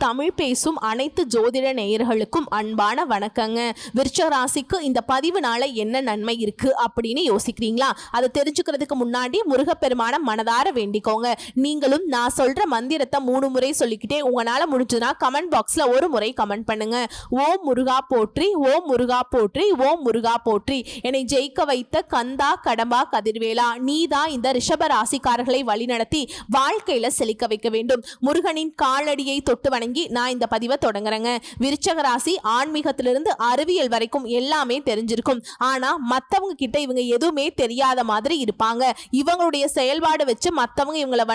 தமிழ் பேசும் அனைத்து ஜோதிட நேயர்களுக்கும் அன்பான வணக்கங்க. விருச்சிக ராசிக்கு இந்த பதிவுனால என்ன நன்மை இருக்கு அப்படின்னு யோசிக்கிறீங்களா? அதை தெரிஞ்சுக்கிறதுக்கு முன்னாடி முருகப்பெருமான மனதார வேண்டிக்கோங்க. நீங்களும் நான் சொல்ற மந்திரத்தை 3 முறை சொல்லிக்கிட்டே உங்களால முடிஞ்சதுன்னா கமெண்ட் பாக்ஸ்ல ஒரு முறை கமெண்ட் பண்ணுங்க. ஓம் முருகா போற்றி, ஓம் முருகா போற்றி, ஓம் முருகா போற்றி. என்னை ஜெயிக்க வைத்த கந்தா கடம்பா கதிர்வேலா, நீதான் இந்த ரிஷப ராசிக்காரர்களை வழிநடத்தி வாழ்க்கையில செழிக்க வைக்க வேண்டும். முருகனின் காலடியை தொட்டு வணங்கி நான் இந்த பதிவை தொடங்குறேங்க. விருச்சிக ராசி ஆன்மீகத்திலிருந்து அறிவியல் வரைக்கும் எல்லாமே தெரிஞ்சிருக்கும். ஆனா மத்தவங்க கிட்ட இவங்க எதுவுமே தெரியாத மாதிரி இருப்பாங்க. இவங்களுடைய செயல்பாடு வச்சு மத்தவங்க இவங்களை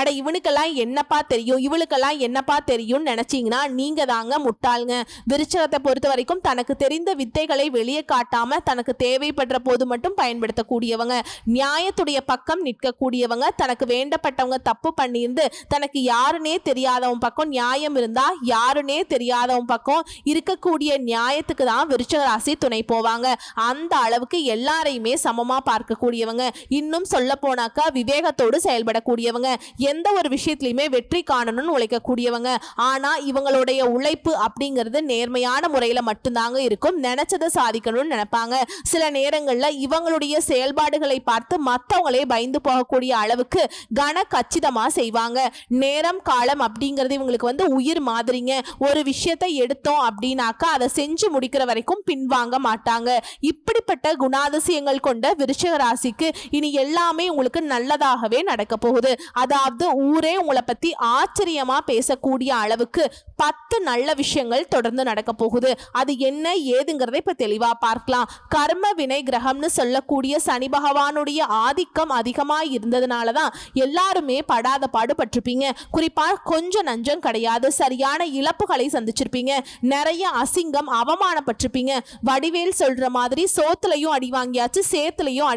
அட இவனுக்கெல்லாம் என்னப்பா தெரியும், இவளுக்கெல்லாம் என்னப்பா தெரியும் நினைச்சீங்கன்னா நீங்க தாங்க முட்டாளுங்க. விருச்சகத்தை பொறுத்த வரைக்கும் தனக்கு தெரிந்த வித்தைகளை வெளியே காட்டாம தனக்கு தேவைப்படுற போது மட்டும் பயன்படுத்தக்கூடியவங்க, நியாயத்துடைய பக்கம் நிற்கக்கூடியவங்க, தனக்கு வேண்டப்பட்டவங்க தப்பு பண்ணியிருந்து தனக்கு யாருன்னே தெரியாதவன் பக்கம் நியாயம் இருந்தா யாருன்னே தெரியாதவன் பக்கம் இருக்கக்கூடிய நியாயத்துக்கு தான் விருச்சிக ராசி துணை போவாங்க. அந்த அளவுக்கு எல்லாரையுமே சமமா பார்க்கக்கூடியவங்க. இன்னும் சொல்ல போனாக்கா விவேகத்தோடு செயல்படக்கூடியவங்க, எந்த ஒரு விஷயத்திலையுமே வெற்றி காணணும்னு உழைக்கக்கூடியவங்க. ஆனா இவங்களுடைய உழைப்பு அப்படிங்கிறது நேர்மையான முறையில மட்டும்தாங்க இருக்கும். நினைச்சதை சாதிக்கணும்னு நினைப்பாங்க. சில நேரங்கள்ல இவங்களுடைய செயல்பாடுகளை பார்த்து மற்றவங்களே பயந்து போகக்கூடிய அளவுக்கு கன கச்சிதமா செய்வாங்க. நேரம் காலம் அப்படிங்கிறது இவங்களுக்கு உயிர் மாதிரிங்க. ஒரு விஷயத்தை எடுத்தோம் அப்படின்னாக்கா அதை செஞ்சு முடிக்கிற வரைக்கும் பின்வாங்க மாட்டாங்க. இப்படிப்பட்ட குணாதிசயங்கள் கொண்ட விருச்சிக ராசிக்கு இனி எல்லாமே உங்களுக்கு நல்லதாகவே நடக்க போகுது. அதாவது ஊரே உங்களை பத்தி ஆச்சரியமா பேசக்கூடிய அளவுக்கு 10 நல்ல விஷயங்கள் தொடர்ந்து நடக்க போகுது. அது என்ன ஏதுங்கிறத இப்ப தெளிவா பார்க்கலாம். கர்ம வினை கிரகம்னு சொல்லக்கூடிய சனி பகவானுடைய ஆதிக்கம் அதிகமா இருந்ததுனாலதான் எல்லாருமே படாத பாடுபட்டிருப்பீங்க. குறிப்பா கொஞ்சம் நஞ்சம் கிடையாது, சரியான இழப்புகளை சந்திச்சிருப்பீங்க. நிறைய அசிங்கம் அவமானப்பட்டிருப்பீங்க. வடிவேல் சொல்ற மாதிரி சோத்துலையும் அடி வாங்கியாச்சு, சேத்துலையும்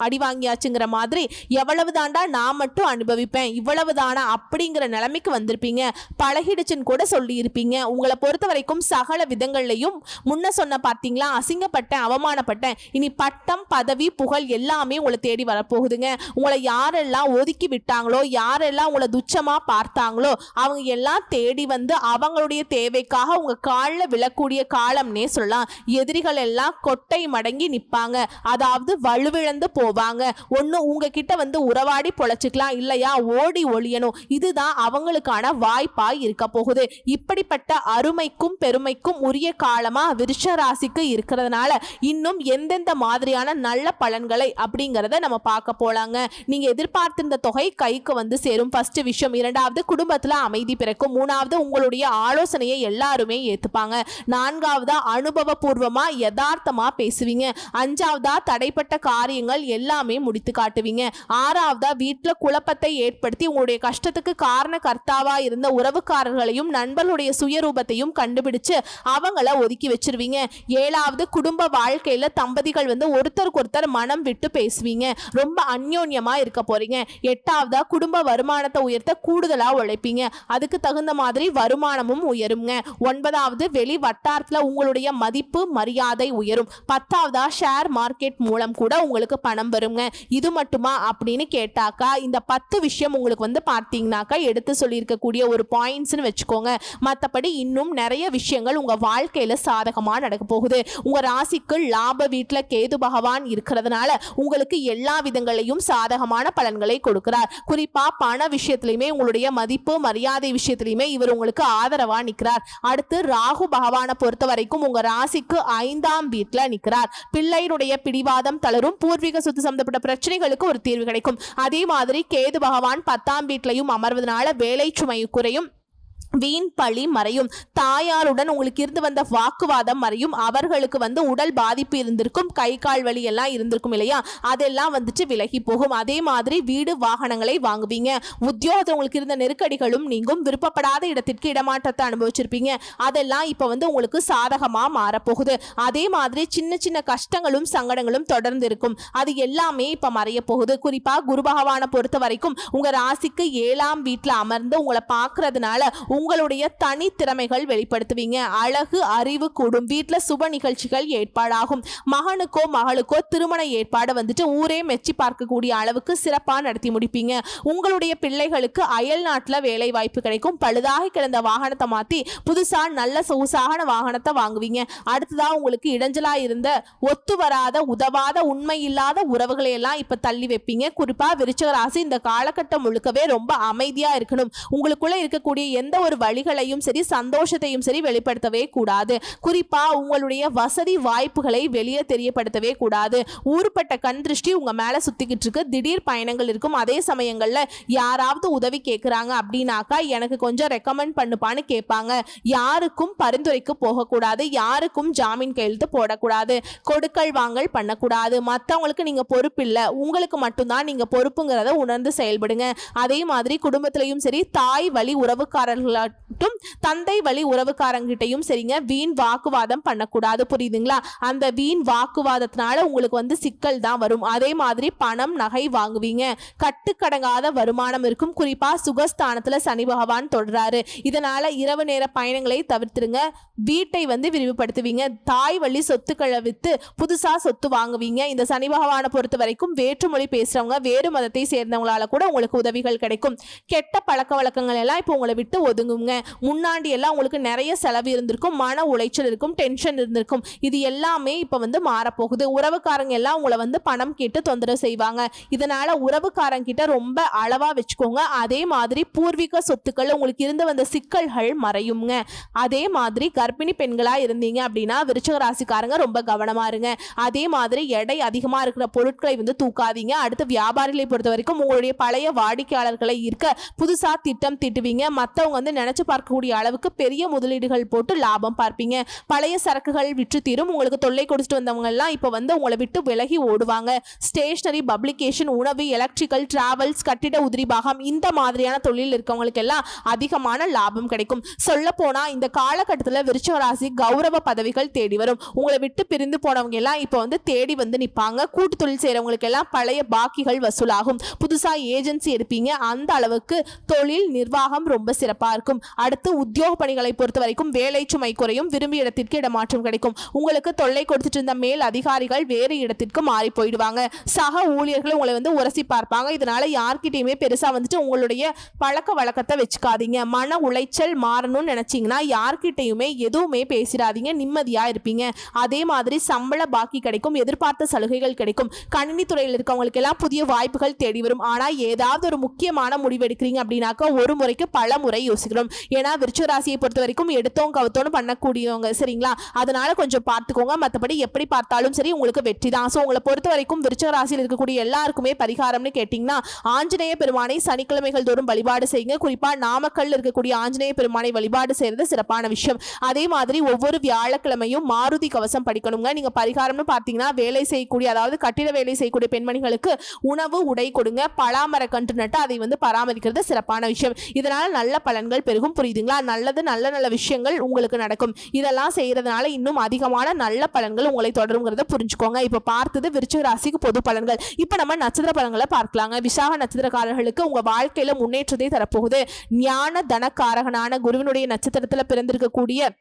அடி வாங்கியாச்சுங்கிற மாதிரி எவ்வளவு தாண்டா நான் மட்டும் அனுபவிப்பேன், இவ்வளவு தானா அப்படிங்கிற நிலைமைக்கு வந்திருப்பீங்க. பழகிடுச்சுன்னு கூட சொல்லி இருப்பீங்க. உங்களை பொறுத்த வரைக்கும் சகல விதங்கள்லையும் முன்ன சொன்ன பார்த்தீங்களா, அசிங்கப்பட்டேன், அவமானப்பட்டேன், இனி பட்டம் பதவி புகழ் எல்லாமே உங்களை தேடி வரப்போகுதுங்க. உங்களை யாரெல்லாம் ஒதுக்கி விட்டாங்களோ, யாரெல்லாம் உங்களை துச்சமா பார்த்தாங்களோ அவங்க எல்லாம் தேடி வந்து அவங்களுடைய தேவைக்காக உங்க காலில் விழக்கூடிய காலம்னே சொல்லலாம். எதிரிகள் எல்லாம் கொட்டை மடங்கி நிற்பாங்க, அதாவது வலுவிழந்து போவாங்க. ஒன்று உங்ககிட்ட உறவாடி பொழைச்சிக்கலாம், இல்லையா ஓடி ஒளியணும். இதுதான் அவங்களுக்கான வாய்ப்பாய் இருக்க போகுது. இப்படிப்பட்ட அருமைக்கும் பெருமைக்கும் உரிய காலமா விருச்சிக ராசிக்கு இருக்கிறதுனால இன்னும் எந்தெந்த மாதிரியான நல்ல பலன்களை அப்படிங்கிறத நம்ம பார்க்க போலாங்க. நீங்க எதிர்பார்த்திருந்த தொகை கைக்கு சேரும். ஃபர்ஸ்ட் விஷயம். இரண்டாவது, குடும்பத்துல அமைதி பிறக்கும். மூணாவது, உங்களுடைய ஆலோசனையை எல்லாருமே ஏத்துப்பாங்க. நான்காவதா, அனுபவபூர்வமா யதார்த்தமா பேசுவீங்க. அஞ்சாவதா, தடைப்பட்ட காரியங்கள் எல்லாமே முடித்து காட்டுவீங்க. ஆறாவதா, வீட்டுல குழப்பத்தை ஏற்படுத்தி உங்களுடைய கஷ்டத்துக்கு காரண கர்த்தாவா இருந்த உறவுக்காரர்களையும் நண்பர்களுடைய சுயரூபத்தையும் கண்டுபிடிச்சு அவங்கள ஒதுக்கி வச்சிருவீங்க. ஏழாவது, குடும்ப வாழ்க்கையில தம்பதிகள் ஒருத்தருக்கு ஒருத்தர் மனம் விட்டு பேசுவீங்க, ரொம்ப அந்யோன்யமா இருக்க போறீங்க. எட்டாவதா, குடும்ப வருமானத்தை உயர்த்த கூடுதலா உழைப்பீங்க, அதுக்கு தகுந்த மாதிரி வருமானமும் உயருங்க. ஒன்பதாவது, வெளி வட்டாரத்துல உங்களுடைய மதிப்பு மரியாதை உயரும். பத்தாவதா, ஷேர் மார்க்கெட் மூலம் கூட உங்களுக்கு பணம் வருங்க. இது மட்டுமா அப்படின்னு கேட்டாக்கா இந்த 10 விஷயம் உங்களுக்கு பார்த்தீங்கன்னாக்கா எடுத்து சொல்லியிருக்கக்கூடிய ஒரு பாயிண்ட்ஸ்னு வச்சுக்கோங்க. மற்றபடி இன்னும் நிறைய விஷயங்கள் உங்க வாழ்க்கையில சாதகமா நடக்க போகுது. உங்க ராசிக்கு லாப வீட்டுல கேது பகவான் இருக்கிறதுனால உங்களுக்கு எல்லா விதங்களையும் சாதகமான பலன்களை கொடுக்கிறார். குறிப்பா பண விஷயத்திலுமே உங்களுடைய மதிப்பு மரியாதை விஷயத்திலுமே இவர் உங்களுக்கு ஆதரவா நிற்கிறார். அடுத்து ராகு பகவானை பொறுத்த வரைக்கும் உங்க ராசிக்கு 5ஆம் வீட்டுல நிற்கிறார். பிள்ளையினுடைய பிடிவாதம் தளரும், பூர்வீக சொத்து சம்பந்தப்பட்ட பிரச்சனைகளுக்கு ஒரு தீர்வு கிடைக்கும். அதே மாதிரி கேது பகவான் 10ஆம் வீட்டிலையும் அமர்வதனால வேலை சுமை குறையும், வீண் பழி மறையும், தாயாருடன் உங்களுக்கு இருந்து வந்த வாக்குவாதம் மறையும், அவர்களுக்கு உடல் பாதிப்பு இருந்திருக்கும், கை கால் வலி எல்லாம் இருந்திருக்கும் இல்லையா, அதெல்லாம் விலகி போகும். அதே மாதிரி வீடு வாகனங்களை வாங்குவீங்க. உத்தியோகத்தில் உங்களுக்கு இருந்த நெருக்கடிகளும் நீங்கும். விருப்பப்படாத இடத்திற்கு இடமாற்றத்தை அனுபவிச்சிருப்பீங்க, அதெல்லாம் இப்ப உங்களுக்கு சாதகமா மாறப்போகுது. அதே மாதிரி சின்ன சின்ன கஷ்டங்களும் சங்கடங்களும் தொடர்ந்து இருக்கும், அது எல்லாமே இப்ப மறைய போகுது. குறிப்பா குரு பகவானை பொறுத்த வரைக்கும் உங்க ராசிக்கு 7ஆம் வீட்டுல அமர்ந்து உங்களை பார்க்கறதுனால உங்களுடைய தனி திறமைகள் வெளிப்படுத்துவீங்க. அழகு அறிவு கூடும். வீட்டுல சுப நிகழ்ச்சிகள் ஏற்பாடாகும். மகனுக்கோ மகளுக்கோ திருமண ஏற்பாடு வந்துட்டு ஊரே மெச்சி பார்க்கக்கூடிய அளவுக்கு சிறப்பா நடத்தி முடிப்பீங்க. உங்களுடைய பிள்ளைகளுக்கு அயல் நாட்டுல வேலை வாய்ப்பு கிடைக்கும். பழுதாகி கிடந்த வாகனத்தை மாத்தி புதுசா நல்ல சொகுசான வாகனத்தை வாங்குவீங்க. அடுத்ததா உங்களுக்கு இடைஞ்சலா இருந்த ஒத்து வராத உதவாத உண்மை இல்லாத உறவுகளை எல்லாம் இப்ப தள்ளி வைப்பீங்க. குறிப்பா விருச்சிக ராசி இந்த காலகட்டம் முழுக்கவே ரொம்ப அமைதியா இருக்கணும். உங்களுக்குள்ள இருக்கக்கூடிய எந்த ஒரு வழிகளையும் சரி சந்தோஷத்தையும் சரி வெளிப்படுத்தவே கூடாது. குறிப்பா உங்களுடைய வசதி வாய்ப்புகளை வெளியே தெரியப்படுத்தவே கூடாது. ஊருப்பட்ட கண் திருஷ்டி உங்க மேல சுத்திக்கிட்டு இருக்கு. திடீர் பயணங்கள் இருக்கும். அதே சமயங்கள்ல யாராவது உதவி கேட்கறாங்க அப்படின்னாக்கா எனக்கு கொஞ்சம் ரெக்கமெண்ட் பண்ணுப்பான்னு கேட்பாங்க. யாருக்கும் பரிந்துரைக்கு போகக்கூடாது. யாருக்கும் ஜாமீன் கையெழுத்து போடக்கூடாது. கொடுக்கல் வாங்கல் பண்ணக்கூடாது. மற்றவங்களுக்கு நீங்க பொறுப்பு இல்லை, உங்களுக்கு மட்டும்தான் நீங்க பொறுப்புங்கிறத உணர்ந்து செயல்படுங்க. அதே மாதிரி குடும்பத்திலையும் சரி தாய் வழி உறவுக்காரர்களாட்டும் தந்தை வழி உறவுக்காரங்கிட்டையும் சரிங்க வீண் வாக்குவாதம் பண்ணக்கூடாது. புரியுதுங்களா? அந்த வீண் வாக்குவாதத்தினால உங்களுக்கு வந்து சிக்கல் தான் வரும். அதே மாதிரி பணம் நகை வாங்குவீங்க. கட்டுக்கடங்காத வருமானம் இருக்கும். குறிப்பா சுகஸ்தானத்துல சனி பகவான் தொடராரு. இதனால இரவு நேர பயணங்களை தவிர்த்துருங்க. வீட்டை வந்து விரிவுபடுத்துவீங்க. தாய் வழி சொத்துக்களை வித்து புதுசா சொத்து வாங்குவீங்க. இந்த சனி பகவானை பொறுத்த வரைக்கும் வேற்றுமொழி பேசுறவங்க வேறு மதத்தை சேர்ந்தவங்களால கூட உங்களுக்கு உதவிகள் கிடைக்கும். கெட்ட பழக்க வழக்கங்கள் எல்லாம் இப்போ உங்களை விட்டு ஒதுங்குங்க. முன்னாடி எல்லாம் உங்களுக்கு நிறைய செலவு இருந்திருக்கும், மன உளைச்சல் இருக்கும், டென்ஷன் இருந்திருக்கும். இது எல்லாமே இப்ப வந்து மாறப்போகுது. உறவுக்காரங்க எல்லாம் உங்களை வந்து பணம் கேட்டு தொந்தரவு செய்வாங்க. இதனால உறவுக்காரங்க கிட்ட ரொம்ப அளவா வச்சுக்கோங்க. அதே மாதிரி பூர்வீக சொத்துக்கள் உங்களுக்கு இருந்து வந்த சிக்கல்கள் மறையுங்க. அதே மாதிரி கர்ப்பிணி பெண்களா இருந்தீங்க அப்படின்னா விருச்சிக ராசிக்காரங்க ரொம்ப கவனமா இருங்க. அதே மாதிரி எடை அதிகமா இருக்கிற பொருட்களை வந்து தூக்காதீங்க. அடுத்து வியாபாரிகளை பொறுத்த வரைக்கும் உங்களுடைய பழைய வாடிக்கையாளர்களை ஈர்க்க புதுசா திட்டம் தீட்டுவீங்க. மற்றவங்க வந்து நினைச்சு பார்க்கக்கூடிய அளவுக்கு பெரிய முதலீடுகள் போட்டு லாபம் பார்ப்பீங்க. பழைய சரக்குகள் விற்று தீரும். உங்களுக்கு தொல்லை கொடுத்துட்டு வந்தவங்க எல்லாம் இப்ப வந்து உங்களை விட்டு விலகி ஓடுவாங்க. ஸ்டேஷனரி, பப்ளிகேஷன், உணவு, எலக்ட்ரிக்கல், டிராவல்ஸ், கட்டிட உதிரி பாகம் இந்த மாதிரியான தொழில் இருக்கவங்களுக்கு எல்லாம் அதிகமான லாபம் கிடைக்கும். சொல்ல போனா இந்த காலகட்டத்தில் விருச்சிக ராசி கௌரவ பதவிகள் தேடி வரும். உங்களை விட்டு பிரிந்து போனவங்க எல்லாம் இப்ப வந்து தேடி வந்து நிப்பாங்க. கூட்டு தொழில் செய்யறவங்களுக்கு எல்லாம் பழைய பாக்கிகள் வசூலாகும். புதுசா ஏஜென்சி எடுப்பீங்க. அந்த அளவுக்கு தொழில் நிர்வாகம் ரொம்ப சிறப்பா இருக்கும். அடுத்து உத்தியோக பணிகளை பொறுத்த வரைக்கும் வேலை சுமை குறையும். விரும்பிய இடத்திற்கு இடமாற்றம் கிடைக்கும். உங்களுக்கு தொல்லை கொடுத்துட்டு இருந்த மேல் அதிகாரிகள் வேறு இடத்திற்கு மாறி போயிடுவாங்க. சக ஊழியர்கள் உங்களை வந்து உரசி பார்ப்பாங்க. இதனால யார்கிட்டயுமே பெருசா வந்துட்டு உங்களுடைய பழக்க வழக்கத்தை வச்சுக்காதீங்க. மன உளைச்சல் மாறணும்னு நினைச்சீங்கன்னா யார்கிட்டயுமே எதுவுமே பேசிடாதீங்க. நிம்மதியா இருப்பீங்க. அதே மாதிரி சம்பள பாக்கி கிடைக்கும். எதிர்பார்த்த சலுகைகள் கிடைக்கும். கணினி துறையில் இருக்கவங்களுக்கு எல்லாம் புதிய வாய்ப்புகள் தேடி வரும். ஆனா ஏதாவது ஒரு முக்கியமான முடிவு எடுக்கிறீங்க அப்படின்னாக்கா ஒரு முறைக்கு பல முறை யோசிக்கணும். ஏன்னா விருச்சிக ராசியை பொறுத்த வரைக்கும் எடுத்தோம் கவுத்தோன்னு பண்ணக்கூடியவங்க சரிங்களா? அதனால கொஞ்சம் பார்த்துக்கோங்க. மற்றபடி எப்படி பார்த்தாலும் சரி உங்களுக்கு வெற்றி தான். ஸோ உங்களை பொறுத்த வரைக்கும் விருச்சிக ராசியில் இருக்கக்கூடிய எல்லாருக்குமே பரிகாரம்னு கேட்டீங்கன்னா ஆஞ்சநேய பெருமானை சனிக்கிழமைகள் தோறும் வழிபாடு செய்யுங்க. குறிப்பா நாமக்கல்ல இருக்கக்கூடிய ஆஞ்சநேய பெருமானை வழிபாடு செய்யறது சிறப்பான விஷயம். அதே மாதிரி ஒவ்வொரு வியாழக்கிழமையும் மாருதி கவசம் படிக்கணுங்க. நீங்க பரிகாரம்னு பார்த்தீங்கன்னா வேலை செய்யக்கூடிய அதாவது கட்டிட வேலை செய்யக்கூடிய பெண்மணிகளுக்கு உணவு உடை கொடுங்க. பலாமர கன்று நட்டு அதை வந்து பராமரிக்கிறது சிறப்பான விஷயம். இதனால நல்ல பலன்கள் பெருகும். புரியுதுங்களா? நல்லது நல்ல நல்ல விஷயங்கள் உங்களுக்கு நடக்கும். இதெல்லாம் செய்யறதுனால இன்னும் அதிகமான நல்ல பலன்கள் உங்களை தொடருங்கிறத புரிஞ்சுக்கோங்க. இப்ப பார்த்தது விருச்சிக ராசிக்கு பொது பலன்கள். இப்ப நம்ம நட்சத்திர பலன்களை பார்க்கலாங்க. விசாக நட்சத்திரக்காரர்களுக்கு உங்க வாழ்க்கையில முன்னேற்றத்தை தரப்போகுது. ஞான தனக்காரகனான குருவினுடைய நட்சத்திரத்துல பிறந்திருக்கக்கூடிய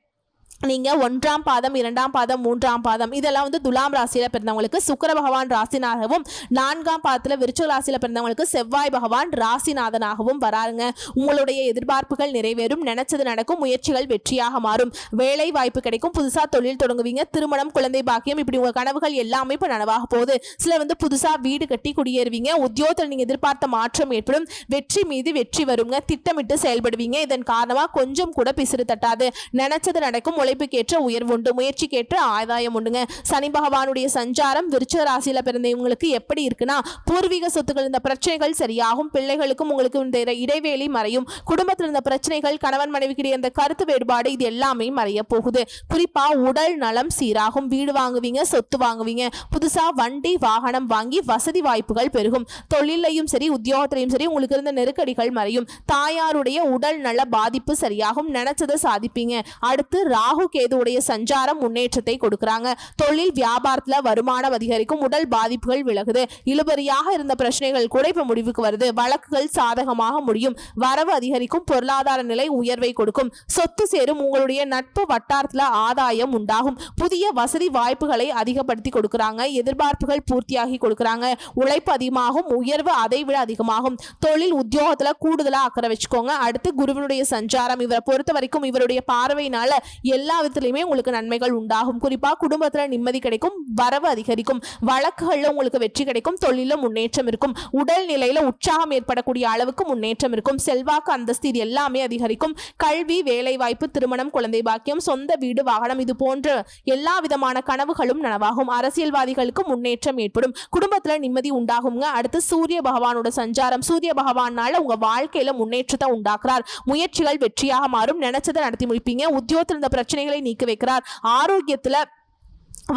நீங்க 1ஆம் பாதம் 2ஆம் பாதம் 3ஆம் பாதம் இதெல்லாம் வந்து துலாம் ராசியில பிறந்தவங்களுக்கு சுக்கிர பகவான் ராசிநாதகவும் 4ஆம் பாதத்துல விருச்சிக ராசியில பிறந்தவங்களுக்கு செவ்வாய் பகவான் ராசிநாதனாகவும் வராருங்க. உங்களுடைய எதிர்பார்ப்புகள் நிறைவேறும். நினைச்சது நடக்கும். முயற்சிகள் வெற்றியாக மாறும். வேலை வாய்ப்பு கிடைக்கும். புதுசா தொழில் தொடங்குவீங்க. திருமணம், குழந்தை பாக்கியம் இப்படி உங்க கனவுகள் எல்லாமே இப்ப நனவாக போகுது. சிலர் வந்து புதுசா வீடு கட்டி குடியேறுவீங்க. உத்தியோகத்தில் நீங்க எதிர்பார்த்த மாற்றம் ஏற்படும். வெற்றி மீது வெற்றி வருங்க. திட்டமிட்டு செயல்படுவீங்க. இதன் காரணமா கொஞ்சம் கூட பிசிறு தட்டாது. நினைச்சது நடக்கும். உழைப்புக்கேற்ற உயர்வு உண்டு. முயற்சிக்கேற்ற ஆதாயம் உண்டுங்க. சனி பகவானுடைய சஞ்சாரம் விருச்சிக ராசியில பிறந்தவங்களுக்கு எப்படி இருக்குன்னா பூர்வீக சொத்துக்கள் இந்த பிரச்சனைகள் சரியாகும். பிள்ளைகளுக்கும் உங்களுக்கு இந்த இடைவேளை மறையும். குடும்பத்தில் இருந்த பிரச்சனைகள், கணவன் மனைவிக்கிடையே இந்த கருத்து வேறுபாடு இது எல்லாமே மறைய போகுது. குறிப்பா உடல் நலம் சீராகும். வீடு வாங்குவீங்க, சொத்து வாங்குவீங்க. புதுசா வண்டி வாகனம் வாங்கி வசதி வாய்ப்புகள் பெருகும். தொழிலையும் சரி உத்தியோகத்திலையும் சரி உங்களுக்கு இருந்த நெருக்கடிகள் மறையும். தாயாருடைய உடல் நல பாதிப்பு சரியாகும். நினைச்சதை சாதிப்பீங்க. அடுத்து ராகு கேதுவுடைய சஞ்சாரம் முன்னேற்றத்தை கொடுக்கறாங்க. தொழில் வியாபாரத்துல வருமானம் அதிகரிக்கும், உடல் பாதிப்புகள் விலகுது, இழுபறியாக இருந்த பிரச்சனைகள் கூட இப்ப முடிவுக்கு வருது, வழக்குகள் சாதகமாக முடியும், வரவு அதிகரிக்கும், பொருளாதார நிலை உயர்வை கொடுக்கும், சொத்து சேரும், உங்களுடைய நட்பு வட்டாரத்துல ஆதாயம் உண்டாகும், புதிய வசதி வாய்ப்புகளை அதிகப்படுத்தி கொடுக்கறாங்க, எதிர்பார்ப்புகள் பூர்த்தியாகி கொடுக்கறாங்க, உழைப்பு அதிகமாகும், உயர்வு அதை விட அதிகமாகும், தொழில் உத்தியோகத்துல கூடுதலா அக்கறை வச்சுக்கோங்க. அடுத்து குருவினுடைய சஞ்சாரம், இவரை பொறுத்த வரைக்கும் இவருடைய பார்வையினால எல்லா விதத்திலுமே உங்களுக்கு நன்மைகள் உண்டாகும். குறிப்பா குடும்பத்துல நிம்மதி கிடைக்கும், வரவு அதிகரிக்கும், வழக்குகள்ல உங்களுக்கு வெற்றி கிடைக்கும், தொழில முன்னேற்றம் இருக்கும், உடல் நிலையில உற்சாகம் ஏற்படக்கூடிய அளவுக்கு முன்னேற்றம் இருக்கும், செல்வாக்கு அந்தஸ்து இது எல்லாமே அதிகரிக்கும், கல்வி வேலை வாய்ப்பு திருமணம் குழந்தை பாக்கியம் சொந்த வீடு வாகனம் இது போன்ற எல்லா விதமான கனவுகளும் நனவாகும், அரசியல்வாதிகளுக்கு முன்னேற்றம் ஏற்படும், குடும்பத்துல நிம்மதி உண்டாகுங்க. அடுத்து சூரிய பகவானோட சஞ்சாரம், சூரிய பகவானால உங்க வாழ்க்கையில முன்னேற்றத்தை உண்டாக்குறார், முயற்சிகள் வெற்றியாக மாறும், நினைச்சதை நடத்தி முடிப்பீங்க, உத்தியோகத்தில் இருந்த பிரச்சனைகளை நீக்கி வைக்கிறார், ஆரோக்கியத்துல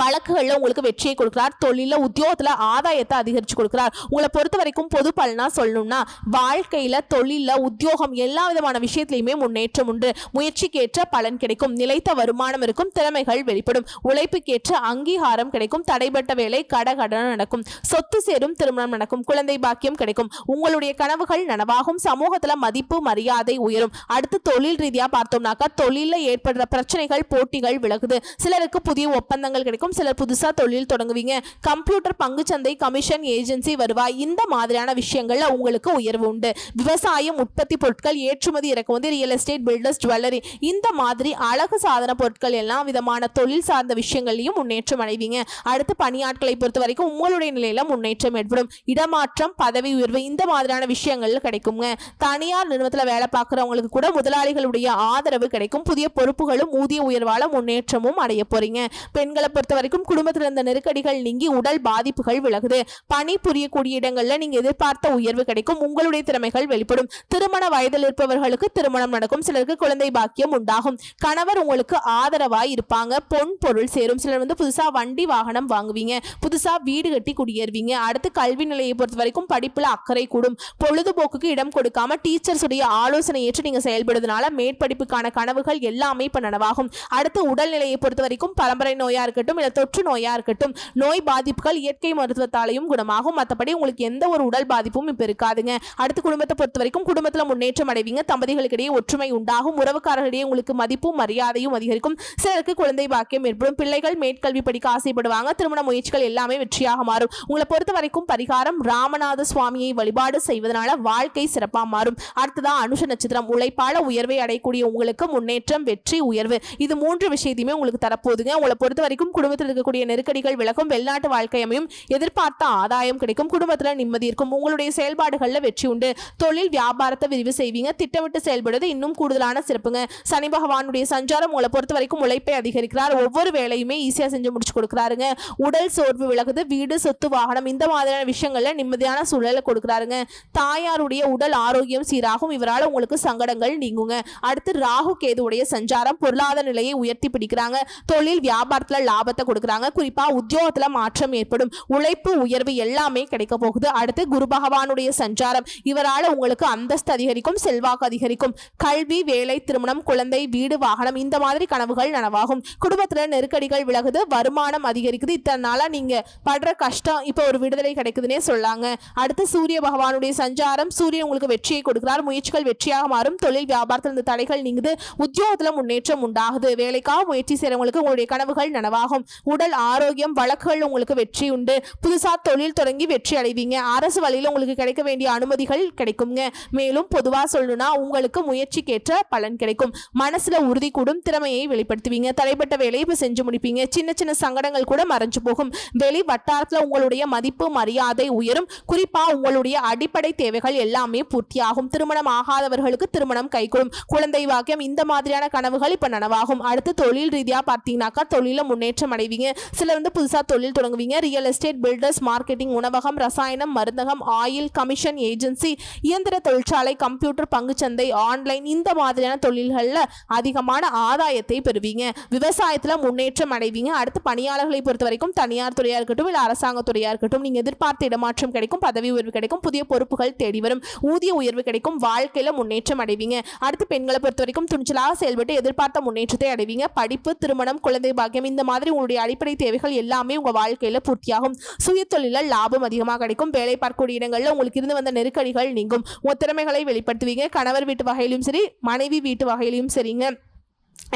வழக்குகள்ல உங்களுக்கு வெற்றியை கொடுக்கிறார், தொழில உத்தியோகத்துல ஆதாயத்தை அதிகரிச்சு கொடுக்கிறார். உங்களை பொறுத்த வரைக்கும் பொது பலனா சொல்லணும்னா வாழ்க்கையில தொழில உத்தியோகம் எல்லா விதமான விஷயத்திலையுமே முன்னேற்றம் உண்டு, முயற்சிக்கேற்ற பலன் கிடைக்கும், நிலைத்த வருமானம் இருக்கும், திறமைகள் வெளிப்படும், உழைப்புக்கேற்ற அங்கீகாரம் கிடைக்கும், தடைபட்ட வேலை கடகடன் நடக்கும், சொத்து சேரும், திருமணம் நடக்கும், குழந்தை பாக்கியம் கிடைக்கும், உங்களுடைய கனவுகள் நனவாகும், சமூகத்துல மதிப்பு மரியாதை உயரும். அடுத்து தொழில் ரீதியா பார்த்தோம்னாக்கா தொழில ஏற்படுற பிரச்சனைகள் போட்டிகள் விலகுது, சிலருக்கு புதிய ஒப்பந்தங்கள் கிடைக்கும், சிலர் புதுசா தொழில் தொடங்குவீங்க, கம்ப்யூட்டர் பங்குச்சந்தை கமிஷன் ஏஜென்சி வருவாய் இந்த மாதிரியான விஷயங்கள்ல உங்களுக்கு உயர்வு உண்டு, விவசாயம் உற்பத்தி பொருட்கள் ஏற்றுமதி இறக்குமதி ரியல் எஸ்டேட் பில்டர்ஸ் ஜுவல்லரி இந்த மாதிரி அழகு சாதன பொருட்கள் எல்லா விதமான தொழில் சார்ந்த விஷயங்களையும் முன்னேற்றம் அடைவீங்க. அடுத்து பணியாட்களை பொறுத்த வரைக்கும் உங்களுடைய நிலையில முன்னேற்றம் ஏற்படும், இடமாற்றம் பதவி உயர்வு இந்த மாதிரியான விஷயங்கள்ல கிடைக்குங்க. தனியார் நிறுவனத்துல வேலை பார்க்குறவங்களுக்கு கூட முதலாளிகளுடைய ஆதரவு கிடைக்கும், புதிய பொறுப்புகளும் ஊதிய உயர்வால முன்னேற்றமும் அடைய போறீங்க. பெண்களை பொறுத்த வரைக்கும் குடும்பத்தில் இருந்த நெருக்கடிகள் நீங்கி உடல் பாதிப்புகள் விலகுது, பணி புரியக்கூடிய இடங்கள்ல நீங்க எதிர்பார்த்த உயர்வு கிடைக்கும், உங்களுடைய திறமைகள் வெளிப்படும், திருமண வயதில் இருப்பவர்களுக்கு திருமணம் நடக்கும், சிலருக்கு குழந்தை பாக்கியம் உண்டாகும், கணவர் உங்களுக்கு ஆதரவாய் இருப்பாங்க, பொன் பொருள் சேரும், சிலர் புதுசா வண்டி வாகனம் வாங்குவீங்க, புதுசா வீடு கட்டி குடியேறுவீங்க. அடுத்து கல்வி நிலையை பொறுத்த வரைக்கும் படிப்புல அக்கறை கூடும், பொழுதுபோக்குக்கு இடம் கொடுக்காம டீச்சர்ஸ் உடைய ஆலோசனை ஏற்று நீங்க செயல்படுறதுனால மேற்படிப்புக்கான கனவுகள் எல்லாமே இப்ப நனவாகும். அடுத்து உடல்நிலையை பொறுத்த வரைக்கும் பரம்பரை நோயா இருக்கட்டும் இல்ல தொற்று நோயா இருக்கட்டும் நோய் பாதிப்புகள் இயற்கை மருத்துவத்தாலையும் குணமாகும், மற்றபடி உங்களுக்கு எந்த ஒரு உடல் பாதிப்பும் இப்ப இருக்காதுங்க. அடுத்து குடும்பத்தை பொறுத்த வரைக்கும் குடும்பத்துல முன்னேற்றம் அடைவீங்க, தம்பதிகளுக்கிடையே ஒற்றுமை உண்டாகும், உறவுக்காரர்களிடையே உங்களுக்கு மதிப்பும் மரியாதையும் அதிகரிக்கும், சிலருக்கு குழந்தை பாக்கியம் ஏற்படும், பிள்ளைகள் மேற்கல்வி படிக்க ஆசைப்படுவாங்க, திருமண முயற்சிகள் எல்லாமே வெற்றியாக மாறும். உங்களை பொறுத்த வரைக்கும் பரிகாரம் ராமநாத சுவாமியை வழிபாடு செய்வதனால வாழ்க்கை சிறப்பா மாறும். அடுத்ததான் அனுஷ நட்சத்திரம், உழைப்பால உயர்வை அடையக்கூடிய உங்களுக்கு முன்னேற்றம் வெற்றி உயர்வு இது மூன்று விஷயத்தையுமே உங்களுக்கு தரப்போகுதுங்க. உங்களை பொறுத்த வரைக்கும் குடும்பத்தில் இருக்கக்கூடிய நெருக்கடிகள் விலகும், வெளிநாட்டு வாழ்க்கை அமையும், எதிர்பார்த்த ஆதாயம் கிடைக்கும், குடும்பத்துல நிம்மதி இருக்கும், உங்களுடைய செயல்பாடுகள்ல வெற்றி உண்டு, தொழில் வியாபாரத்தை விரிவு செய்வீங்க, திட்டமிட்டு செயல்படுவது இன்னும் கூடுதலான சிறப்புங்க. சனி பகவானுடைய சஞ்சாரம் உங்களை பொறுத்த வரைக்கும் உழைப்பை அதிகரிக்கிறார், ஒவ்வொரு வேலையுமே ஈஸியா செஞ்சு முடிச்சு கொடுக்குறாருங்க, உடல் சோர்வு விலகுது, வீடு சொத்து வாகனம் இந்த மாதிரியான விஷயங்கள்ல நிம்மதியான சூழலை கொடுக்குறாருங்க, தாயாருடைய உடல் ஆரோக்கியம் சீராகும், இவரால் உங்களுக்கு சங்கடங்கள் நீங்குங்க. அடுத்து ராகு கேதுவுடைய சஞ்சாரம் பொருளாதார நிலையை உயர்த்தி பிடிக்கிறாங்க, தொழில் வியாபாரத்துல லாபத்தை கொடுக்குறாங்க, குறிப்பா உத்தியோகத்துல மாற்றம் ஏற்படும், உழைப்பு உயர்வு எல்லாமே கிடைக்க போகுது. அடுத்து குரு பகவானுடைய சஞ்சாரம் இவரால் உங்களுக்கு அந்தஸ்து அதிகரிக்கும், செல்வாக்கு அதிகரிக்கும், கல்வி வேலை திருமணம் குழந்தை வீடு வாகனம் இந்த மாதிரி கனவுகள் நனவாகும், குடும்பத்துல நெருக்கடிகள் விலகுது, வருமானம் அதிகரிக்குது, இத்தனை நாளா நீங்க படுற கஷ்டம் இப்ப ஒரு விடுதலை கிடைக்குதுன்னே சொல்லாங்க. அடுத்து சூரிய பகவானுடைய சஞ்சாரம், சூரியன் உங்களுக்கு வெற்றியை கொடுக்கிறார், முயற்சிகள் வெற்றியாக மாறும், தொழில் வியாபாரத்தில் இருந்த தடைகள் நீங்குது, உத்தியோகத்துல முன்னேற்றம் உண்டாகுது, வேலைக்காக முயற்சி செய்யறவங்களுக்கு உங்களுடைய கனவுகள் நனவாகும், உடல் ஆரோக்கியம் வழக்குகள் உங்களுக்கு வெற்றி உண்டு, புதுசா தொழில் தொடங்கி வெற்றி அடைவீங்க, அரசு வழியில உங்களுக்கு கிடைக்க வேண்டிய அனுமதிகள் கிடைக்குங்க. மேலும் பொதுவா சொல்லணும்னா உங்களுக்கு முயற்சிக்கேற்ற பலன் கிடைக்கும், மனசுல உறுதி கூடும், திறமையை வெளிப்படுத்துவீங்க, தடைப்பட்ட வேலையை இப்ப செஞ்சு முடிப்பீங்க, சின்ன சின்ன சங்கடங்கள் கூட மறைஞ்சு போகும், வெளி வட்டாரத்துல உங்களுடைய மதிப்பு மரியாதை உயரும், குறிப்பா உங்களுடைய அடிப்படை தேவைகள் எல்லாமே பூர்த்தியாகும், திருமணம் ஆகாதவர்களுக்கு திருமணம் கைகூடும், குழந்தை வாக்கியம் இந்த மாதிரியான கனவுகள் இப்ப நனவாகும். அடுத்து தொழில் ரீதியா பார்த்தீங்கன்னாக்கா தொழில முன்னேற்றம் அடைவீங்க. சிலர் வந்து புதுசா தொழில் தொடங்குவீங்க. ரியல் எஸ்டேட், பில்டர்ஸ், மார்க்கெட்டிங், உணவகம், ரசாயனம், மருந்தகம், ஆயில், கமிஷன் ஏஜென்சி, இயந்திர தொழிற்சாலை, கம்ப்யூட்டர், பங்குச்சந்தை, ஆன்லைன் இந்த மாதிரியான தொழில்கள்ல அதிகமான ஆதாயத்தை பெறுவீங்க. விவசாயத்துல முன்னேற்றம் அடைவீங்க. அடுத்து பணியாளர்களை பொறுத்த வரைக்கும் தனியார் துறையா இருக்கட்டும் இல்ல அரசாங்க துறையா இருக்கட்டும் நீங்க எதிர்பார்த்த இடமாற்றம் கிடைக்கும், பதவி உயர்வு கிடைக்கும், புதிய பொறுப்புகள் தேடி வரும், ஊதிய உயர்வு கிடைக்கும், வாழ்க்கையில முன்னேற்றம் அடைவீங்க. அடுத்து பெண்களை பொறுத்த வரைக்கும் துணிச்சலாக செயல்பட்டு எதிர்பார்த்த முன்னேற்றத்தை அடைவீங்க. படிப்பு, திருமணம், குழந்தை பாக்கியம் இந்த மாதிரி உங்களுடைய அடிப்படை தேவைகள் எல்லாமே உங்க வாழ்க்கையில பூர்த்தியாகும். சுய தொழில லாபம் அதிகமாக கிடைக்கும். வேலை பார்க்கக்கூடிய இடங்கள்ல உங்களுக்கு இருந்து வந்த நெருக்கடிகள் நீங்கும். உங்க திறமைகளை வெளிப்படுத்துவீங்க. கணவர் வீட்டு வகையிலும் சரி, மனைவி வீட்டு வகையிலும் சரிங்க,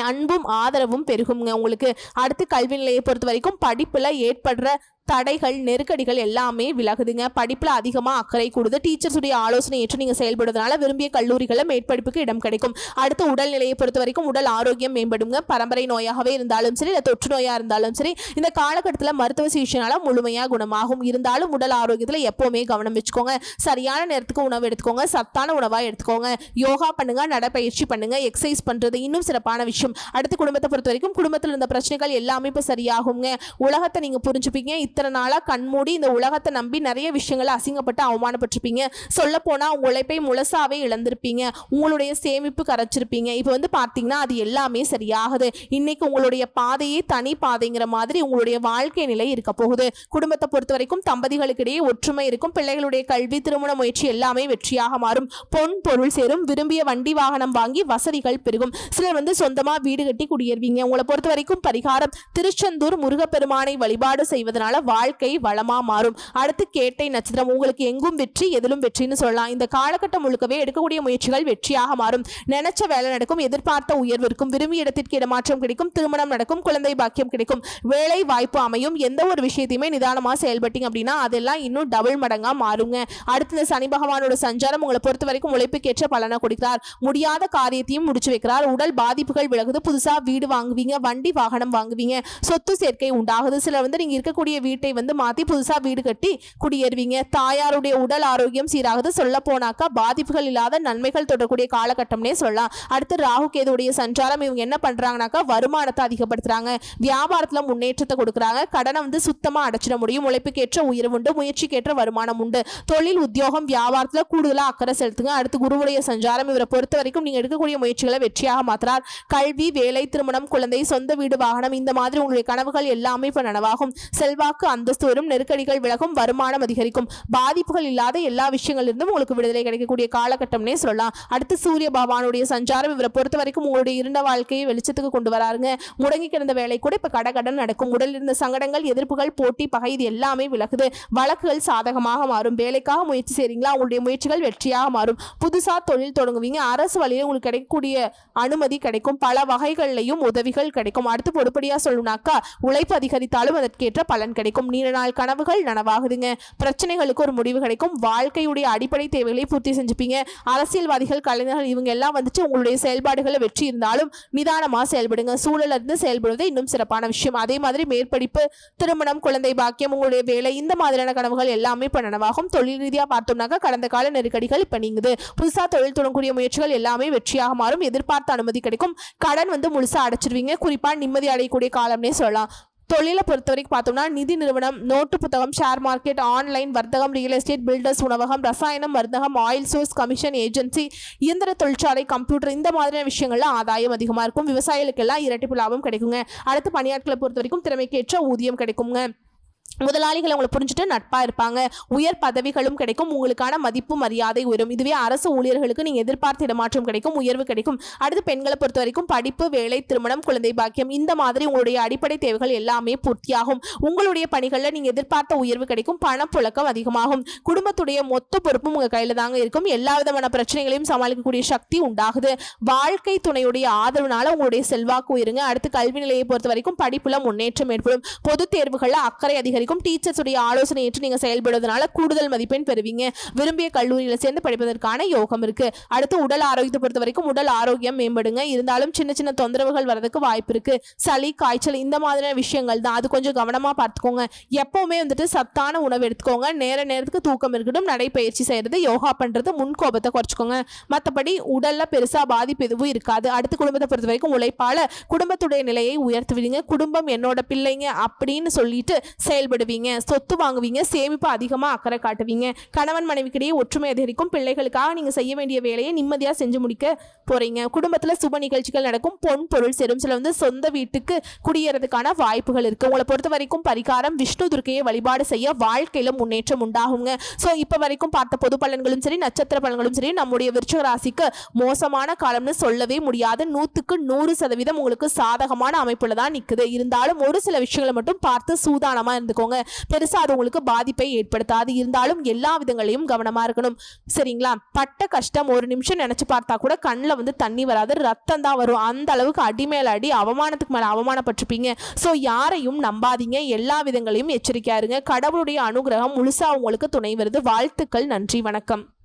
அன்பும் ஆதரவும் பெருகுங்க உங்களுக்கு. அடுத்து கல்வி நிலையை பொறுத்த வரைக்கும் படிப்புல ஏற்படுற தடைகள், நெருக்கடிகள் எல்லாமே விலகுதுங்க. படிப்புல அதிகமா அக்கறை கூடுது. டீச்சர்ஸ் உடைய ஆலோசனை ஏற்று நீங்க செயல்படுவதனால விரும்பிய கல்லூரிகளை மேற்படிப்புக்கு இடம் கிடைக்கும். அடுத்து உடல்நிலையை பொறுத்த வரைக்கும் உடல் ஆரோக்கியம் மேம்படுங்க. பரம்பரை நோயாகவே இருந்தாலும் சரி இல்ல தொற்று நோயா இருந்தாலும் சரி இந்த காலகட்டத்தில் மருத்துவ சிகிச்சைனால முழுமையா குணமாகும். இருந்தாலும் உடல் ஆரோக்கியத்துல எப்பவுமே கவனம் வச்சுக்கோங்க. சரியான நேரத்துக்கு உணவு எடுத்துக்கோங்க. சத்தான உணவா எடுத்துக்கோங்க. யோகா பண்ணுங்க, நடைப்பயிற்சி பண்ணுங்க, எக்ஸசைஸ் பண்றது இன்னும் சிறப்பான விஷயம். அடுத்து குடும்பத்தை பொறுத்த வரைக்கும் குடும்பத்தில் இருந்த பிரச்சனைகள் எல்லாமே இப்ப சரியாகுங்க. உலகத்தை நீங்க புரிஞ்சுப்பீங்க. இத்தனை நாளா கண்மூடி இந்த உலகத்தை நம்பி நிறைய விஷயங்களை அசிங்கப்பட்டு அவமானப்பட்டிருப்பீங்க. சொல்ல போனா உங்க உழைப்பை முழுசாவே இழந்திருப்பீங்க. உங்களுடைய சேமிப்பு கரைச்சிருப்பீங்க. இப்போ வந்து பார்த்தீங்கன்னா அது எல்லாமே சரியாகுது. இன்னைக்கு உங்களுடைய பாதையே தனி பாதைங்கிற மாதிரி உங்களுடைய வாழ்க்கை நிலை இருக்க போகுது. குடும்பத்தை பொறுத்த வரைக்கும் தம்பதிகளுக்கிடையே ஒற்றுமை இருக்கும். பிள்ளைகளுடைய கல்வி, திருமண முயற்சி எல்லாமே வெற்றியாக மாறும். பொன் பொருள் சேரும். விரும்பிய வண்டி வாகனம் வாங்கி வசதிகள் பெருகும். சிலர் வந்து சொந்தமா வீடு கட்டி குடியேறுவீங்க. உங்களை பொறுத்த வரைக்கும் பரிகாரம் திருச்செந்தூர் முருகப்பெருமானை வழிபாடு செய்வதனால வாழ்க்கை வளமா மாறும். அடுத்து கேட்டை நட்சத்திரம். உங்களுக்கு எங்கும் வெற்றி, எதிலும் வெற்றின்னு சொல்லலாம். இந்த காலகட்டம் முழுக்கவே எடுக்கக்கூடிய முயற்சிகள் வெற்றியாக மாறும். நினைச்ச வேலை நடக்கும். எதிர்பார்த்த உயர்வு இருக்கும். விரும்பிய இடத்திற்கு இடமாற்றம் கிடைக்கும். திருமணம் நடக்கும். குழந்தை பாக்கியம் கிடைக்கும். வேலை வாய்ப்பு அமையும். எந்த ஒரு விஷயத்தையுமே நிதானமா செயல்பட்டீங்க அப்படின்னா அதெல்லாம் இன்னும் டபுள் மடங்கா மாறுங்க. அடுத்து இந்த சனி பகவானோட சஞ்சாரம் உங்களை பொறுத்த வரைக்கும் உழைப்புக்கேற்ற பலனை கொடுக்கிறார். முடியாத காரியத்தையும் முடிச்சு வைக்கிறார். உடல் பாதிப்புகள் விலகுது. புதுசா வீடு வாங்குவீங்க, வண்டி வாகனம் வாங்குவீங்க, சொத்து சேர்க்கை உண்டாகுது. சில வந்து நீங்க இருக்கக்கூடிய வீட்டை வந்து மாத்தி புதுசா வீடு கட்டி குடியேறுவீங்க. தாயாருடைய உடல் ஆரோக்கியம் சீராகுது. சொல்ல போனாக்கா பாதிப்புகள் இல்லாத நன்மைகள் தொடரக்கூடிய காலகட்டம்னே சொல்லலாம். அடுத்து ராகு கேதுவுடைய சஞ்சாரம். இவங்க என்ன பண்றாங்கனாக்கா வருமானத்தை அதிகப்படுத்துறாங்க. வியாபாரத்துல முன்னேற்றத்தை கொடுக்குறாங்க. கடனை வந்து சுத்தமா அடைச்சிட முடியும். உழைப்புக்கேற்ற உயர்வு உண்டு. முயற்சிக்கேற்ற வருமானம் உண்டு. தொழில், உத்தியோகம், வியாபாரத்துல கூடுதலா அக்கறை செலுத்துங்க. அடுத்து குருவுடைய சஞ்சாரம். இவரை பொறுத்த வரைக்கும் நீங்க எடுக்கக்கூடிய முயற்சிகளை வெற்றியாக மாத்துறார். கல்வி, வேலை, திருமணம், குழந்தை, சொந்த வீடு, வாகனம் இந்த மாதிரி உங்களுடைய கனவுகள் எல்லாமே இப்ப நனவாகும். செல்வாக்கு, அந்தஸ்து வரும். நெருக்கடிகள் விலகும். வருமானம் அதிகரிக்கும். பாதிப்புகள் இல்லாத எல்லா விஷயங்களிலிருந்தும் உங்களுக்கு விடுதலை கிடைக்கக்கூடிய காலகட்டம்னே சொல்லலாம். அடுத்து சூரிய பகவானுடைய சஞ்சாரம். இவரை பொறுத்த வரைக்கும் உங்களுடைய இருண்ட வாழ்க்கையை வெளிச்சத்துக்கு கொண்டு வராருங்க. முடங்கி கிடந்த வேலை கூட இப்ப கடகடன் நடக்கும். உடலில் இருந்த சங்கடங்கள், எதிர்ப்புகள், போட்டி, பகை இது எல்லாமே விலகுது. வழக்குகள் சாதகமாக மாறும். வேலைக்காக முயற்சி செய்றீங்களா, உங்களுடைய முயற்சிகள் வெற்றியாக மாறும். புதுசா தொழில் தொடங்குவீங்க. அரசு வழியில் உங்களுக்கு கிடைக்கக்கூடிய அனுமதி கிடைக்கும். பல வகைகளிலையும் உதவிகள் கிடைக்கும். அடுத்து பொறுப்படியா சொல்லணும்னாக்கா உழைப்பு அதிகரித்தாலும் அதற்கேற்ற பலன் கிடைக்கும். நீண்ட நாள் கனவுகள் நனவாகுதுங்க. பிரச்சனைகளுக்கு ஒரு முடிவு கிடைக்கும். வாழ்க்கையுடைய அடிப்படை தேவைகளை பூர்த்தி செஞ்சுப்பீங்க. அரசியல்வாதிகள், கலைஞர்கள் இவங்க எல்லாம் வந்துட்டு உங்களுடைய செயல்பாடுகளை வெற்றி இருந்தாலும் நிதானமா செயல்படுங்க. சூழல இருந்து செயல்படுவது இன்னும் சிறப்பான விஷயம். அதே மாதிரி மேற்படிப்பு, திருமணம், குழந்தை பாக்கியம், உங்களுடைய வேலை இந்த மாதிரியான கனவுகள் எல்லாமே இப்ப நனவாகும். தொழில் ரீதியா பார்த்தோம்னாக்கா கடந்த கால நெருக்கடிகள் இப்ப நீங்குது. புதுசா தொழில் தொடங்கக்கூடிய முயற்சிகள் எல்லாமே வெற்றியாக மாறும். எதிர்பார்த்த அனுமதி கிடைக்கும். கடன் வந்து முழுசா அடைச்சிருவீங்க. குறிப்பா நிம்மதி அடையக்கூடிய காலம்னே சொல்லலாம். தொழிலை பொறுத்த வரைக்கும் பார்த்தோம்னா நிதி நிறுவனம், நோட்டு புத்தகம், ஷேர் மார்க்கெட், ஆன்லைன் வர்த்தகம், ரியல் எஸ்டேட், பில்டர்ஸ், உணவகம், ரசாயனம், மருந்தகம், ஆயில் சோர்ஸ், கமிஷன் ஏஜென்சி, இயந்திர தொழிற்சாலை, கம்ப்யூட்டர் இந்த மாதிரியான விஷயங்கள்ல ஆதாயம் அதிகமாக இருக்கும். விவசாயிகளுக்கெல்லாம் இரட்டிப்பு லாபம் கிடைக்குங்க. அடுத்து பணியாட்களை பொறுத்த வரைக்கும் திறமைக்கேற்ற ஊதியம் கிடைக்குங்க. முதலாளிகள் உங்களை புரிஞ்சுட்டு நட்பா இருப்பாங்க. உயர் பதவிகளும் கிடைக்கும். உங்களுக்கான மதிப்பு, மரியாதை உயரும். இதுவே அரசு ஊழியர்களுக்கு நீங்க எதிர்பார்த்த இடமாற்றம் கிடைக்கும், உயர்வு கிடைக்கும். அடுத்து பெண்களை பொறுத்த வரைக்கும் படிப்பு, வேலை, திருமணம், குழந்தை பாக்கியம் இந்த மாதிரி உங்களுடைய அடிப்படை தேவைகள் எல்லாமே பூர்த்தியாகும். உங்களுடைய பணிகளில் நீங்க எதிர்பார்த்த உயர்வு கிடைக்கும். பணப்புழக்கம் அதிகமாகும். குடும்பத்துடைய மொத்த பொறுப்பும் உங்க கையில தாங்க இருக்கும். எல்லா விதமான பிரச்சனைகளையும் சமாளிக்கக்கூடிய சக்தி உண்டாகுது. வாழ்க்கை துணையுடைய ஆதரவுனால உங்களுடைய செல்வாக்கு உயருங்க. அடுத்து கல்வி நிலையை பொறுத்த வரைக்கும் படிப்புல முன்னேற்றம் ஏற்படும். பொது தேர்வுகள்ல அக்கறை அதிகரிக்கும். அதிகரிக்கும். டீச்சர்ஸ் உடைய ஆலோசனை ஏற்று நீங்க செயல்படுவதனால கூடுதல் மதிப்பெண் பெறுவீங்க. விரும்பிய கல்லூரியில சேர்ந்து படிப்பதற்கான யோகம் இருக்கு. அடுத்து உடல் ஆரோக்கியத்தை பொறுத்த வரைக்கும் உடல் ஆரோக்கியம் மேம்படுங்க. இருந்தாலும் சின்ன சின்ன தொந்தரவுகள் வரதுக்கு வாய்ப்பு இருக்கு. சளி காய்ச்சல் இந்த மாதிரியான விஷயங்கள் தான், அது கொஞ்சம் கவனமா பார்த்துக்கோங்க. எப்பவுமே வந்துட்டு சத்தான உணவு எடுத்துக்கோங்க. நேரத்துக்கு தூக்கம் இருக்கட்டும். நடைப்பயிற்சி செய்யறது, யோகா பண்றது, முன்கோபத்தை குறைச்சிக்கோங்க. மற்றபடி உடல்ல பெருசா பாதிப்பு எதுவும் இருக்காது. அடுத்து குடும்பத்தை பொறுத்த வரைக்கும் உழைப்பால குடும்பத்துடைய நிலையை உயர்த்துவீங்க. குடும்பம் என்னோட பிள்ளைங்க அப்படின்னு சொல்லிட்டு செயல்படுவீங்க. சொத்து வாங்குவீங்க. சேமிப்பு அதிகமா அக்கறை காட்டுவீங்க. கணவன் மனைவிக்கிடையே ஒற்றுமை அதிகரிக்கும். பிள்ளைகளுக்காக நீங்க செய்ய வேண்டிய வேலையை நிம்மதியா செஞ்சு முடிக்க போறீங்க. குடும்பத்துல சுப நிகழ்ச்சிகள் நடக்கும். பொன் பொருள் சேரும். சில சொந்த வீட்டுக்கு குடியேறதுக்கான வாய்ப்புகள் இருக்கு. உங்களை பொறுத்த வரைக்கும் பரிகாரம் விஷ்ணு துர்க்கையை வழிபாடு செய்ய வாழ்க்கையில முன்னேற்றம் உண்டாகுங்க. சோ இப்ப வரைக்கும் பார்த்த பொது பலன்களும் சரி, நட்சத்திர பலன்களும் சரி, நம்முடைய விருச்சிக ராசிக்கு மோசமான காலம்னு சொல்லவே முடியாது. 100% உங்களுக்கு சாதகமான அமைப்புல தான் நிக்குது. இருந்தாலும் ஒரு சில விஷயங்களை மட்டும் பார்த்து சூதானமா இருந்துக்கோங்க. பெருசா அது உங்களுக்கு பாதிப்பை ஏற்படுத்தாது. இருந்தாலும் எல்லா விதங்களையும் கவனமா இருக்கணும். சரிங்களா? பட்ட கஷ்டம் ஒரு நிமிஷம் நினைச்சு பார்த்தா கூட கண்ணில் தண்ணி வராது, ரத்தம் தான் வரும். அந்த அளவுக்கு அடி மேல அடி, அவமானத்துக்கு மேல அவமானப்பட்டிருப்பீங்க. ஸோ யாரையும் நம்பாதீங்க. எல்லா விதங்களையும் எச்சரிக்கையா இருங்க. கடவுளுடைய அனுகிரகம் முழுசா உங்களுக்கு துணை வருது. வாழ்த்துக்கள். நன்றி. வணக்கம்.